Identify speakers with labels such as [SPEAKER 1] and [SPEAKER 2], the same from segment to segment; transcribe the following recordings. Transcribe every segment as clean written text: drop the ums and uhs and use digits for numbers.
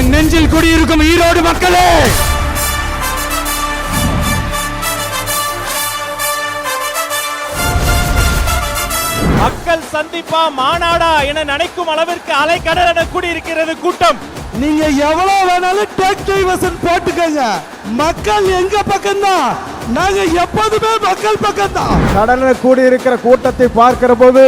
[SPEAKER 1] என் நெஞ்சில் குடியிருக்கும் ஈரோடு மக்களே,
[SPEAKER 2] மக்கள் சந்திப்பா மாநாடா என நினைக்கும் அளவிற்கு அலைக்கடல் என கூடியிருக்கிறது கூட்டம்.
[SPEAKER 3] நீங்க எவ்வளவு வேணாலும் டேக் டைவர்ஷன் போட்டுக்கங்க, மக்கள் எங்க பக்கம் தான், நாங்க எப்போதுமே மக்கள் பக்கம் தான்.
[SPEAKER 4] கடலில் கூடியிருக்கிற கூட்டத்தை பார்க்கிற போது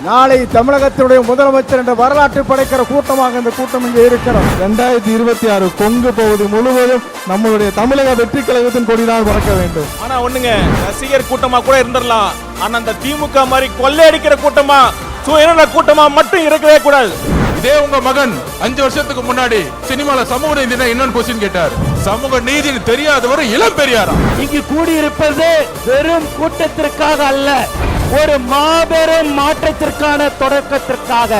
[SPEAKER 4] நாளை தமிழகத்தினுடைய முதலமைச்சர் என்ற வரலாற்று படைக்கிற கூட்டமாக இந்த கூட்டம் இங்கே இருக்கிறோம்.
[SPEAKER 3] 2026 கொங்கு பகுதி முழுவதும் நம்மளுடைய தமிழக வெற்றி கழகத்தின் கொடிதான் பறக்க வேண்டும்.
[SPEAKER 2] ஆனா ஒண்ணுங்க, ரசிகர் கூட்டமா கூட இருந்துடலாம், ஆனா அந்த திமுக மாதிரி கொள்ளையடிக்கிற கூட்டமா சுயநல கூட்டமா மட்டும் இருக்கவே கூடாது.
[SPEAKER 5] இதே உங்க மகன் 5 வருஷத்துக்கு முன்னாடி சினிமால சமூக நீதினா என்னன்னு கொஸ்டின் கேட்டார். சமூக நீதினு தெரியாதவர் இளம் பெரியாரா?
[SPEAKER 2] இங்கு கூடியிருப்பது வெறும் கூட்டத்திற்காக அல்ல, ஒரு மாபெரும் மாற்றத்திற்கான தொடக்கத்திற்காக.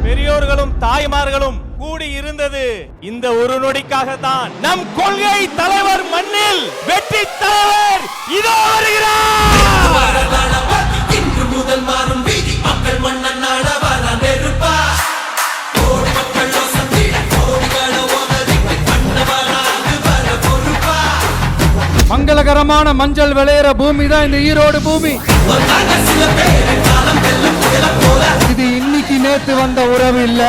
[SPEAKER 2] பெரியோர்களும் தாய்மார்களும் கூடி இருந்தது இந்த ஒரு நொடிக்காக தான். நம் கொள்கை தலைவர் மண்ணில் வெற்றி தலைவர் இதோ வருகிறார்.
[SPEAKER 6] இன்று முதல் மாறும் வீதி மக்கள் மன்னன் நாட வர நெருப்பா.
[SPEAKER 1] மங்களகரமான மஞ்சள் விளையிற பூமி தான் இந்த ஈரோடு பூமி. இது இன்னைக்கு நேத்து வந்த உறவு இல்ல.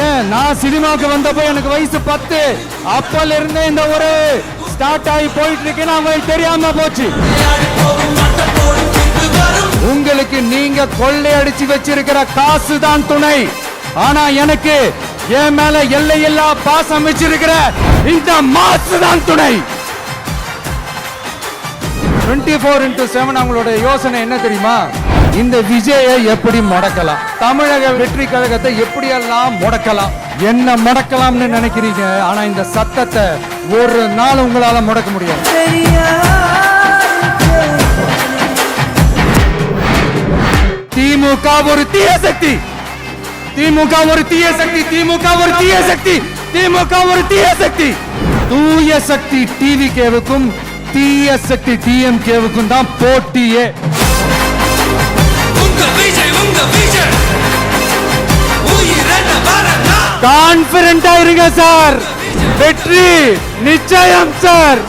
[SPEAKER 1] ஏன் நான் சினிமாவுக்கு வந்தப்போ எனக்கு வயசு 10, அப்பல இருந்தே இந்த உறவு ஸ்டார்ட் ஆகி போயிட்டு இருக்குன்னு அவங்களுக்கு தெரியாம போச்சு. உங்களுக்கு நீங்க கொள்ளையடிச்சு வச்சிருக்கிற காசு தான் துணை, ஆனா எனக்கு என் மேல எல்லையில்லா பாசம் வச்சிருக்கிற இந்த மாசு தான் துணை. 24x7 அவங்களோட யோசனை என்ன தெரியுமா? இந்த விஜயை எப்படி முடக்கலாம், தமிழக வெற்றி கழகத்தை எப்படியெல்லாம் முடக்கலாம், என்ன முடக்கலாம்னு நினைக்கிறீங்க. ஆனா இந்த சத்தத்தை ஒரு நாள் உங்களால முடக்க முடியாது. திமுக ஒரு தீய சக்தி, திமுக ஒரு தீய சக்தி, திமுக ஒரு தீய சக்தி, திமுக ஒரு தீய சக்தி. தூய சக்தி டிவிகேவுக்கும் தீய சக்தி டிஎம்கேவுக்கும் தான் போட்டியே. கான்பிடென்டா இருங்க சார், வெற்றி நிச்சயம் சார்.